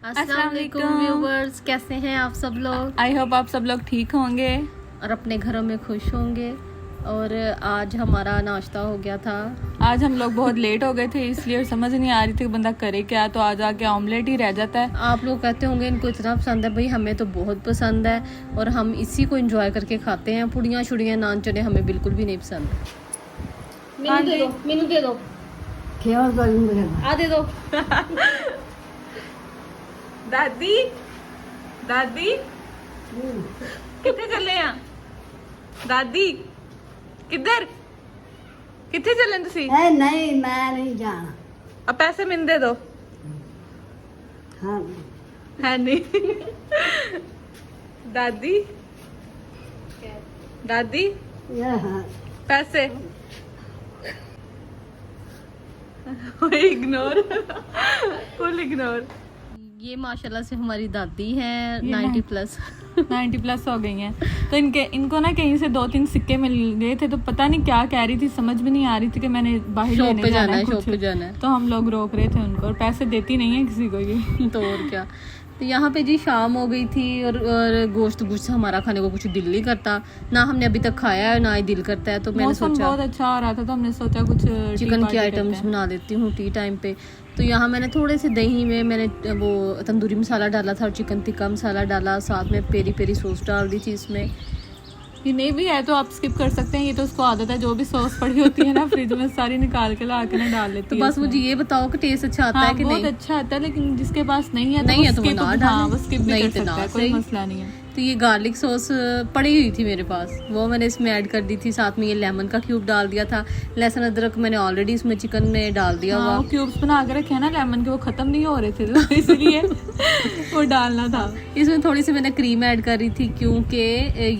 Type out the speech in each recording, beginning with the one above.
अस्सलाम वालेकुम व्यूवर्स, कैसे हैं आप सब लोग। आई होप आप सब लोग ठीक होंगे और अपने घरों में खुश होंगे। और आज हमारा नाश्ता हो गया था। आज हम लोग बहुत लेट हो गए थे इसलिए समझ नहीं आ रही थी कि बंदा करे क्या, तो आज आके ऑमलेट ही रह जाता है। आप लोग कहते होंगे इनको इतना पसंद है, भाई हमें तो बहुत पसंद है और हम इसी को एंजॉय करके खाते हैं। पुड़ियाँ छुड़ियाँ नान चने हमें बिल्कुल भी नहीं पसंद। हाँ जी। मीनू दे दो, आ दे दो। दादी दादी कितने चले हैं दादी, किधर कितने चले तुसी? नहीं मैं नहीं जाना। अब पैसे मैंने दे दो। हाँ है नहीं दादी दादी हाँ पैसे इग्नोर फुल इग्नोर। ये माशाल्लाह से हमारी दादी हैं, ये 90 प्लस 90 प्लस हो गई हैं। तो इनको ना कहीं से 2-3 सिक्के मिल गए थे, तो पता नहीं क्या कह रही थी, समझ भी नहीं आ रही थी कि मैंने बाहर शॉप लेने पे जाना है शॉप कुछ। पे जाना है। तो हम लोग रोक रहे थे उनको, और पैसे देती नहीं है किसी को ये। तो और क्या। तो यहाँ पे जी शाम हो गई थी और गोश्त गुश्त हमारा खाने को कुछ दिल नहीं करता, ना हमने अभी तक खाया है ना ही दिल करता है। तो मैंने मौसम सोचा बहुत अच्छा हो रहा था, तो हमने सोचा कुछ चिकन की आइटम्स बना देती हूँ टी टाइम पे। तो यहाँ मैंने थोड़े से दही में मैंने वो तंदूरी मसाला डाला था और चिकन टिक्का मसाला डाला, साथ में पेरी पेरी सॉस डाल दी थी इसमें। ये नहीं भी है तो आप स्किप कर सकते हैं, ये तो उसको आदत है, जो भी सॉस पड़ी होती है ना फ्रिज में सारी निकाल के ला के ना डाल लेती तो है। बस मुझे ये बताओ कि टेस्ट अच्छा आता है कि बहुत नहीं। अच्छा आता है, लेकिन जिसके पास नहीं है नहीं है वो तो वो skip- ना हाँ, डालें। वो स्किप भी नहीं कर तो सकता ना, है, कोई सही। मसला नहीं है। तो ये गार्लिक सॉस पड़ी हुई थी मेरे पास, वो मैंने इसमें ऐड कर दी थी। साथ में ये लेमन का क्यूब डाल दिया था। लहसुन अदरक मैंने ऑलरेडी इसमें चिकन में डाल दिया हुआ। वो क्यूब्स बना के रखे हैं ना लेमन के, वो खत्म नहीं हो रहे थे तो इसलिए वो डालना था। इसमें थोड़ी सी मैंने क्रीम ऐड कर रही थी क्योंकि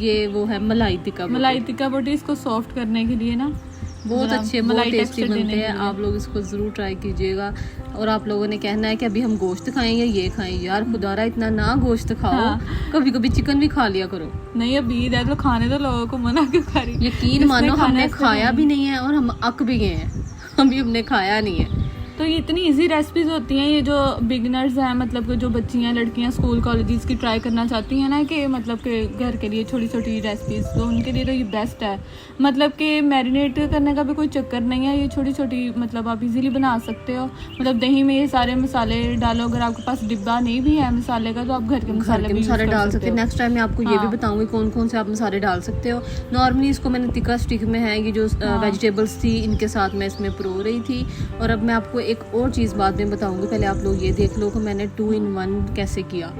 ये वो है मलाई टिक्का। मलाई टिक्का बोटी इसको सॉफ्ट करने के लिए ना बहुत जरा अच्छे, मलाई बहुत टेस्टी texture देने बनते के हैं। लिए। आप लोग इसको ज़रूर ट्राई कीजिएगा। और आप लोगों ने कहना है कि अभी हम गोश्त खाएं या ये खाएं। यार खुदारा इतना ना गोश्त खाओ, हाँ। कभी कभी चिकन भी खा लिया करो। नहीं अब ईद है तो खाने तो लोगों को मना क्यों करी। यकीन मानो हमने खाया भी नहीं है और हम अक भी गए हैं, अभी हमने खाया नहीं है। तो ये इतनी इजी रेसिपीज होती हैं, ये जो बिगिनर्स हैं, मतलब कि जो बच्चियां लड़कियां स्कूल कॉलेजेस की ट्राई करना चाहती हैं ना, कि मतलब कि घर के लिए छोटी छोटी रेसिपीज, तो उनके लिए तो ये बेस्ट है। मतलब कि मैरिनेट करने का भी कोई चक्कर नहीं है, ये छोटी छोटी मतलब आप इजीली बना सकते हो। मतलब दही में ये सारे मसाले डालो, अगर आपके पास डिब्बा नहीं भी है मसाले का तो आप घर के मसाले भी मसाले use कर डाल सकते सकते हैं। हो। नेक्स्ट टाइम मैं आपको ये भी हाँ। बताऊंगी कौन कौन से आप मसाले डाल सकते हो। नॉर्मली इसको मैंने तिक्का स्टिक में है, ये जो वेजिटेबल्स थी इनके साथ मैं इसमें परो रही थी। और अब मैं आपको एक और चीज़ बाद में बताऊंगी, पहले आप लोग ये देख लो कि मैंने 2 in 1 कैसे किया।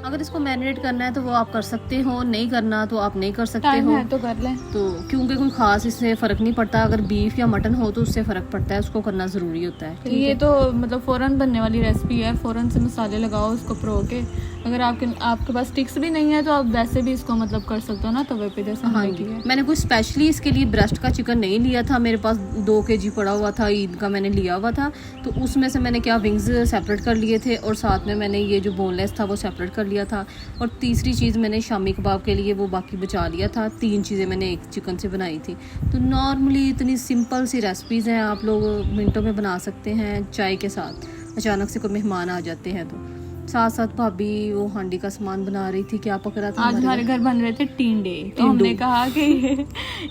अगर इसको मैरिनेट करना है तो वो आप कर सकते हो, नहीं करना तो आप नहीं कर सकते टाइम हो। है तो कर लें। तो क्योंकि कोई खास इससे फ़र्क नहीं पड़ता, अगर बीफ या मटन हो तो उससे फ़र्क पड़ता है, उसको करना ज़रूरी होता है। तो ये तो मतलब फ़ौरन बनने वाली रेसिपी है, फ़ौरन से मसाले लगाओ उसको परो के। अगर आपके पास स्टिक्स भी नहीं है तो आप वैसे भी इसको मतलब कर सकते हो ना तवे पे, जैसे हाँ हमने जी, किया। मैंने कुछ स्पेशली इसके लिए ब्रेस्ट का चिकन नहीं लिया था, मेरे पास 2 kg पड़ा हुआ था, ईद का मैंने लिया हुआ था। तो उसमें से मैंने क्या विंग्स सेपरेट कर लिए थे और साथ में मैंने ये जो बोनलेस था वो सेपरेट कर लिया था। और तीसरी चीज़ मैंने शामी कबाब के लिए वो बाकी बचा लिया था। 3 चीज़ें मैंने एक चिकन से बनाई थी। तो नॉर्मली इतनी सिंपल सी रेसिपीज़ हैं, आप लोग मिनटों में बना सकते हैं चाय के साथ। अचानक से कोई मेहमान आ जाते हैं तो। साथ साथ भाभी वो हांडी का सामान बना रही थी, क्या पक रहा था आज हमारे घर बन रहे थे टींडे, तो हमने कहा कि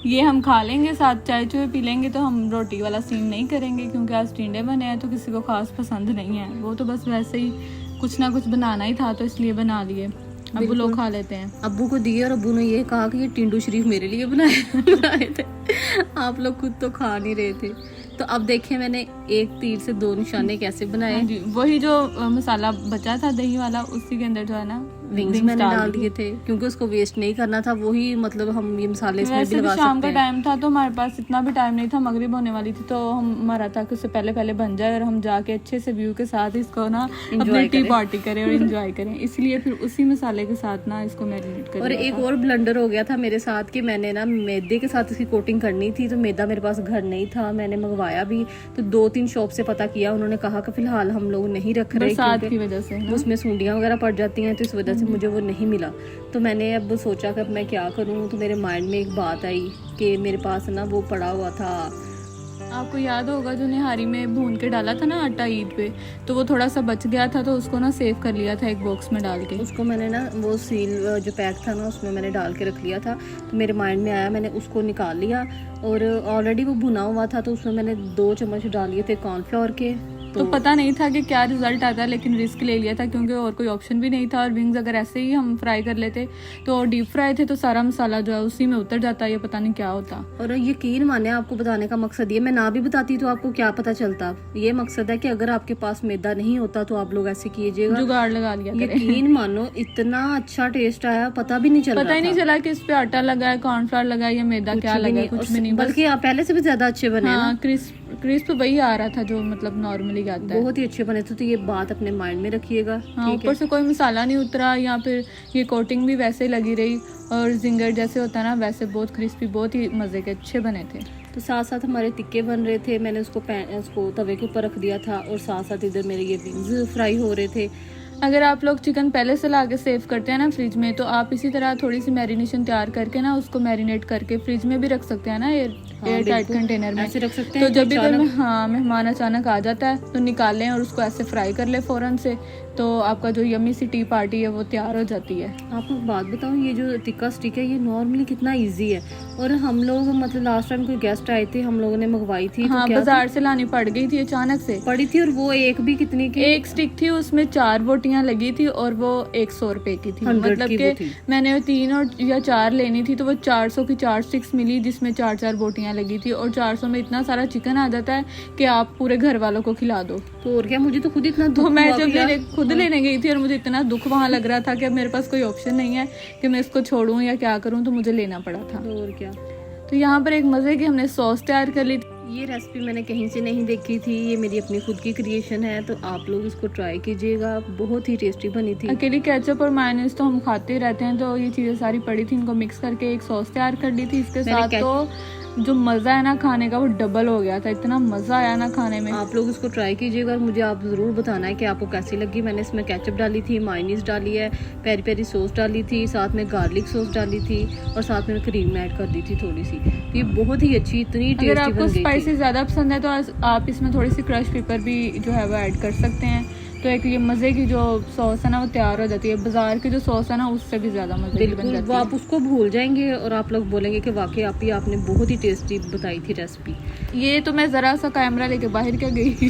ये हम खा लेंगे, साथ चाय चुए पी लेंगे, तो हम रोटी वाला सीन नहीं करेंगे क्योंकि आज टींडे बने हैं तो किसी को खास पसंद नहीं है। वो तो बस वैसे ही कुछ ना कुछ बनाना ही था तो इसलिए बना लिए। अब लोग खा लेते हैं। अब्बू को दिए और अब्बू ने ये कहा कि ये टिंडू शरीफ मेरे लिए बनाए थे, आप लोग खुद तो खा नहीं रहे थे। तो अब देखें मैंने एक तीर से 2 निशाने कैसे बनाए। हाँ जी, वही जो मसाला बचा था दही वाला, उसी के अंदर जो है ना विंग्स मैंने डाल दिए थे क्योंकि उसको वेस्ट नहीं करना था। वही मतलब हम ये मसाले इसमें भी वैसे भी लगा शाम सकते का हैं। टाइम था तो हमारे पास इतना भी टाइम नहीं था, मगरिब होने वाली थी, तो हमारा था कि उससे पहले पहले बन जाए और हम जाके अच्छे से व्यू के साथ इसको ना अपनी टी पार्टी करें और एंजॉय करें। इसलिए फिर उसी मसाले के साथ ना इसको मैरिनेट करें। और एक और ब्लंडर हो गया था मेरे साथ कि मैंने ना मैदे के साथ इसकी कोटिंग करनी थी, तो मैदा मेरे पास घर नहीं था, मैंने मंगवाया भी। तो 2-3 शॉप से पता किया, उन्होंने कहा कि फिलहाल हम लोग नहीं रख रहे बरसात की वजह से ना। उसमें सूंडियाँ वगैरह पड़ जाती हैं, तो इस वजह से मुझे वो नहीं मिला। तो मैंने अब सोचा कि अब मैं क्या करूं। तो मेरे माइंड में एक बात आई कि मेरे पास ना वो पड़ा हुआ था आपको याद होगा जो निहारी में भून के डाला था ना आटा ईद पे, तो वो थोड़ा सा बच गया था, तो उसको ना सेव कर लिया था एक बॉक्स में डाल के। उसको मैंने ना वो सील जो पैक था ना उसमें मैंने डाल के रख लिया था, तो मेरे माइंड में आया, मैंने उसको निकाल लिया और ऑलरेडी वो भुना हुआ था, तो उसमें मैंने 2 चम्मच डाल लिए थे कॉर्नफ्लोर के। तो पता नहीं था कि क्या रिजल्ट आता है, लेकिन रिस्क ले लिया था क्योंकि और कोई ऑप्शन भी नहीं था। और विंग्स अगर ऐसे ही हम फ्राई कर लेते तो डीप फ्राई थे तो सारा मसाला जो है उसी में उतर जाता, ये पता नहीं क्या होता। और यकीन माने, आपको बताने का मकसद ये, मैं ना भी बताती तो आपको क्या पता चलता। ये मकसद है कि अगर आपके पास मैदा नहीं होता तो आप लोग ऐसे कीजिएगा, जुगाड़ लगा लिया करें। यकीन मानो इतना अच्छा टेस्ट आया, पता भी नहीं चला, पता ही नहीं चला कि इस पे आटा लगा है, कॉर्नफ्लोर लगा है या मैदा क्या लगा है, कुछ भी नहीं। बल्कि आप पहले से भी ज्यादा अच्छे बने हैं ना। हाँ, क्रिस्प वही आ रहा था जो मतलब नॉर्मली आता है। बहुत ही अच्छे बने थे, तो ये बात अपने माइंड में रखिएगा। हाँ, ऊपर से कोई मसाला नहीं उतरा, या फिर ये कोटिंग भी वैसे ही लगी रही, और जिंगर जैसे होता है ना वैसे बहुत क्रिस्पी, बहुत ही मजे के अच्छे बने थे। तो साथ साथ हमारे टिक्के बन रहे थे, मैंने उसको तवे के ऊपर रख दिया था, और साथ साथ इधर मेरे ये विंग्स फ्राई हो रहे थे। अगर आप लोग चिकन पहले से ला के सेव करते हैं ना फ्रिज में, तो आप इसी तरह थोड़ी सी मैरिनेशन तैयार करके ना उसको मैरिनेट करके फ्रिज में भी रख सकते हैं ना, एयर टाइट कंटेनर में ऐसे रख सकते तो हैं। जब भी कोई मेहमान अचानक आ जाता है तो निकालें और उसको ऐसे फ्राई कर ले फौरन से, तो आपका जो यम्मी सी टी पार्टी है वो तैयार हो जाती है। आपको बात बताऊं, ये जो टिक्का स्टिक है ये नॉर्मली कितना इजी है, और हम लोग मतलब लास्ट टाइम कोई गेस्ट आए थे, हम लोगों ने मंगवाई थी। हाँ, तो क्या बाजार से लानी पड़ गई थी अचानक से, पड़ी थी, और वो एक भी कितनी की, एक स्टिक थी उसमें 4 बोटियां लगी थी, और वो 100 रुपए की थी। 100 मतलब की वो थी। कि मैंने 3 या 4 लेनी थी, तो वो 400 की 4 स्टिक्स मिली जिसमें 4 बोटियां लगी थी, और 400 में इतना सारा चिकन आ जाता है कि आप पूरे घर वालों को खिला दो। तो और क्या, मुझे तो खुद इतना तो दुख मैं हुआ जब खुद लेने गई थी और मुझे इतना दुख वहाँ लग रहा था कि अब मेरे पास कोई ऑप्शन नहीं है कि मैं इसको छोड़ूं या क्या करूं, तो मुझे लेना पड़ा था। तो और क्या। तो यहाँ पर एक मजे की हमने सॉस तैयार कर ली थी। ये रेसिपी मैंने कहीं से नहीं देखी थी, ये मेरी अपनी खुद की क्रिएशन है, तो आप लोग इसको ट्राई कीजिएगा, बहुत ही टेस्टी बनी थी। अकेली केचप और मायोनीज तो हम खाते ही रहते हैं, तो ये चीज़ें सारी पड़ी थी, इनको मिक्स करके एक सॉस तैयार कर ली थी। इसके साथ तो जो मज़ा है ना खाने का वो डबल हो गया था, इतना मज़ा आया ना खाने में। आप लोग इसको ट्राई कीजिएगा और मुझे आप ज़रूर बताना है कि आपको कैसी लगी। मैंने इसमें केचप डाली थी, मायोनीज डाली है, पेरी पेरी सॉस डाली थी, साथ में गार्लिक सॉस डाली थी, और साथ में क्रीम ऐड कर दी थी थोड़ी सी। तो ये बहुत ही अच्छी, इतनी टेस्टी अगर आपको बन गई स्पाइसी थी। ज़्यादा पसंद है तो आप इसमें थोड़ी सी क्रश पेपर भी जो है वो ऐड कर सकते हैं, तो एक ये मज़े की जो सॉस है ना वो तैयार हो जाती है। बाजार की जो सॉस है ना उससे भी ज़्यादा मज़े की बन बिल्कुल, जाती वो है। आप उसको भूल जाएंगे और आप लोग बोलेंगे कि वाकई आपने बहुत ही टेस्टी बताई थी रेसिपी। ये तो मैं ज़रा सा कैमरा लेके बाहर क्या गई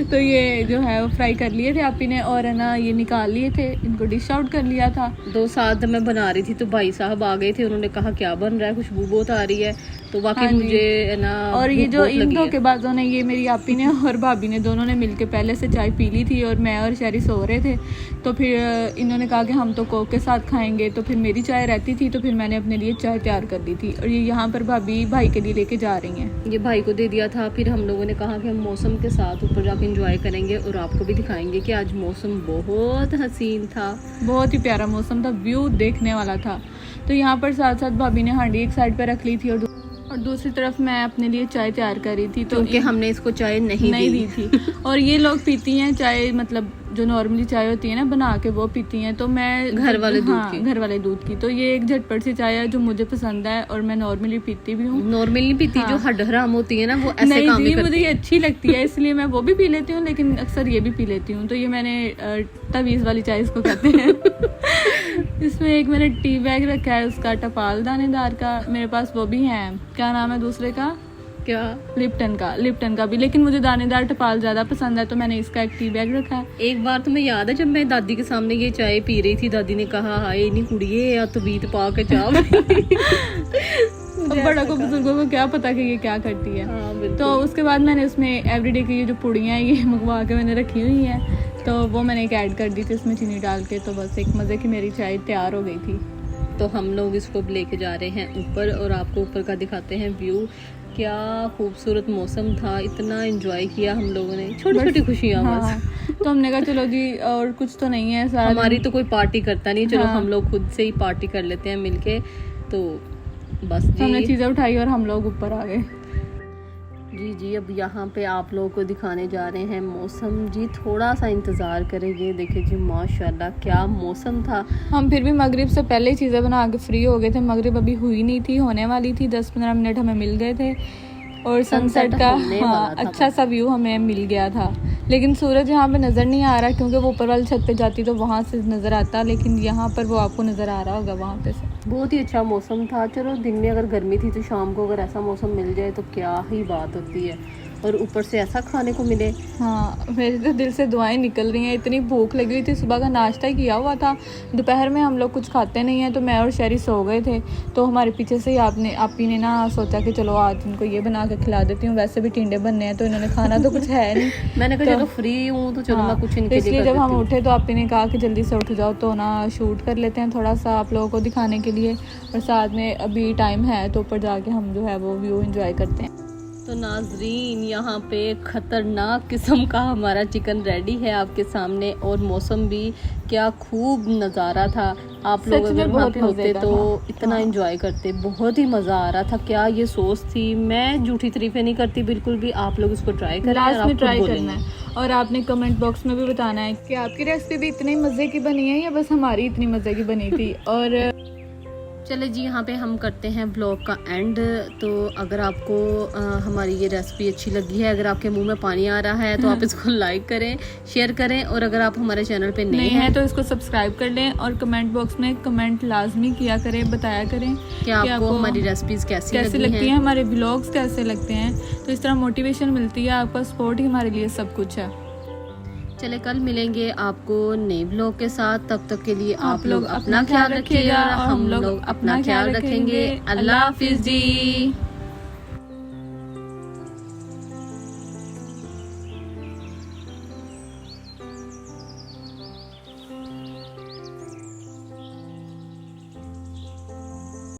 तो ये जो है वो फ्राई कर लिए थे आपी ने, और है ना ये निकाल लिए थे, इनको डिश आउट कर लिया था। 2 साथ मैं बना रही थी तो भाई साहब आ गए थे, उन्होंने कहा क्या बन रहा है, खुशबू बहुत आ रही है, तो वाकई हाँ जी। मुझे है ना। और ये भूख जो बहुत इन लगी है। धोखेबाजों ने, ये मेरी आपी ने और भाभी ने दोनों ने मिलके पहले से चाय पी ली थी, और मैं और शहरी सो रहे थे, तो फिर इन्होंने कहा कि हम तो कोक के साथ खाएंगे, तो फिर मेरी चाय रहती थी, तो फिर मैंने अपने लिए चाय तैयार कर दी थी, और ये यहाँ पर भाभी भाई के लिए लेके जा रही हैं। ये भाई को दे दिया था। फिर हम लोगों ने कहा कि हम मौसम के साथ ऊपर जाके एंजॉय करेंगे और आपको भी दिखाएंगे कि आज मौसम बहुत हसीन था, बहुत ही प्यारा मौसम था, व्यू देखने वाला था। तो यहाँ पर साथ साथ भाभी ने हांडी एक साइड पर रख ली थी, और दूसरी तरफ मैं अपने लिए चाय तैयार कर रही थी, तो क्योंकि हमने इसको चाय नहीं दी थी। और ये लोग पीती हैं चाय, मतलब जो नॉर्मली चाय होती है ना बना के वो पीती हैं, तो मैं घर वाले दूध की। तो ये एक झटपट सी चाय है जो मुझे पसंद है, और मैं नॉर्मली पीती भी हूँ। नॉर्मली पीती, हाँ। जो हड्ड हराम होती है ना वो ऐसे नहीं काम जी, करती मुझे ये अच्छी लगती है इसलिए मैं वो भी पी लेती हूँ, लेकिन अक्सर ये भी पी लेती हूँ। तो ये मैंने तवीज़ वाली चाय इसको कहते हैं। इसमें एक मैंने टी बैग रखा है उसका, टपाल दानेदार का, मेरे पास वो भी है, क्या नाम है दूसरे का, क्या, लिप्टन का भी, लेकिन मुझे दानेदार टपाल ज़्यादा पसंद है, तो मैंने इसका एक टी बैग रखा है। एक बार तुम्हें याद है जब मैं दादी के सामने ये चाय पी रही थी, दादी ने कहा हाय नहीं कुड़िए या तो बीत पा के चाह। अब बड़ा को बुजुर्गों को क्या पता कि ये क्या करती है। हाँ, बिल्कुल। तो उसके बाद मैंने उसमें एवरीडे की ये जो पुड़ियाँ हैं ये मंगवा के मैंने रखी हुई हैं, तो वो मैंने एक ऐड कर दी थी इसमें चीनी डाल के, तो बस एक मज़े की मेरी चाय तैयार हो गई थी। तो हम लोग इसको लेके जा रहे हैं ऊपर, और आपको ऊपर का दिखाते हैं व्यू। क्या खूबसूरत मौसम था, इतना एंजॉय किया हम लोगों ने, छोटी छोटी खुशियाँ बस। हाँ, तो हमने कहा चलो जी और कुछ तो नहीं है, सारा हमारी तो कोई पार्टी करता नहीं, चलो हाँ। हम लोग खुद से ही पार्टी कर लेते हैं मिलके, तो बस तो हमने जी। चीज़ें उठाई और हम लोग ऊपर आ गए। जी अब यहाँ पे आप लोगों को दिखाने जा रहे हैं मौसम। जी थोड़ा सा इंतज़ार करेंगे, देखिए जी माशाल्लाह क्या मौसम था। हम फिर भी मगरिब से पहले ही चीज़ें बना के फ्री हो गए थे, मगरिब अभी हुई नहीं थी, होने वाली थी, 10-15 मिनट हमें मिल गए थे। और सनसेट का होने वाला हाँ था अच्छा सा व्यू हमें मिल गया था। लेकिन सूरज यहाँ पे नज़र नहीं आ रहा क्योंकि वो ऊपर वाली छत पे जाती तो वहाँ से नज़र आता, लेकिन यहाँ पर वो आपको नज़र आ रहा होगा वहाँ पे से। बहुत ही अच्छा मौसम था। चलो दिन में अगर गर्मी थी तो शाम को अगर ऐसा मौसम मिल जाए तो क्या ही बात होती है, और ऊपर से ऐसा खाने को मिले। हाँ मेरे तो दिल से दुआएं निकल रही हैं, इतनी भूख लगी हुई थी। सुबह का नाश्ता ही किया हुआ था, दोपहर में हम लोग कुछ खाते नहीं हैं, तो मैं और शहरी सो गए थे। तो हमारे पीछे से ही आपी ने ना सोचा कि चलो आज इनको ये बना के खिला देती हूँ, वैसे भी टिंडे बनने हैं तो इन्होंने खाना तो कुछ है नहीं। मैंने कहा तो- चलो फ्री हूँ तो चलो हाँ, मैं कुछ तो इनके लिए इसलिए कर जब हम देती हूँ। उठे तो आपी ने कहा कि जल्दी से उठ जाओ तो ना शूट कर लेते हैं थोड़ा सा आप लोगों को दिखाने के लिए, और साथ में अभी टाइम है तो ऊपर जाके हम जो है वो व्यू एंजॉय करते हैं। तो नाजरीन यहाँ पे ख़तरनाक किस्म का हमारा चिकन रेडी है आपके सामने, और मौसम भी क्या खूब नज़ारा था। आप लोग सच में अगर वहाँ बहुत पे होते मज़ेदार तो था। इतना हाँ। एंजॉय करते, बहुत ही मज़ा आ रहा था। क्या ये सोच थी, मैं झूठी तारीफें नहीं करती बिल्कुल भी। आप लोग इसको ट्राई करें और लास्ट आप में खुद ट्राई बोलेंगे। करना है, और आपने कमेंट बॉक्स में भी बताना है कि आपकी रेसिपी भी इतनी मज़े की बनी है या बस हमारी इतनी मज़े की बनी थी। और चले जी यहाँ पे हम करते हैं ब्लॉग का एंड। तो अगर आपको हमारी ये रेसिपी अच्छी लगी है, अगर आपके मुंह में पानी आ रहा है तो आप इसको लाइक करें, शेयर करें, और अगर आप हमारे चैनल पे नए नहीं हैं है तो इसको सब्सक्राइब कर लें, और कमेंट बॉक्स में कमेंट लाजमी किया करें, बताया करें कि आपको हमारी रेसिपीज कैसी लगती हैं, हमारे ब्लॉग्स कैसे लगते हैं। तो इस तरह मोटिवेशन मिलती है, आपका सपोर्ट ही हमारे लिए सब कुछ है। चले कल मिलेंगे आपको नए ब्लॉग के साथ, तब तक के लिए आप लोग अपना अपना ख्याल रखिएगा और हम लोग अपना ख्याल रखेंगे। अल्लाह हाफिज जी।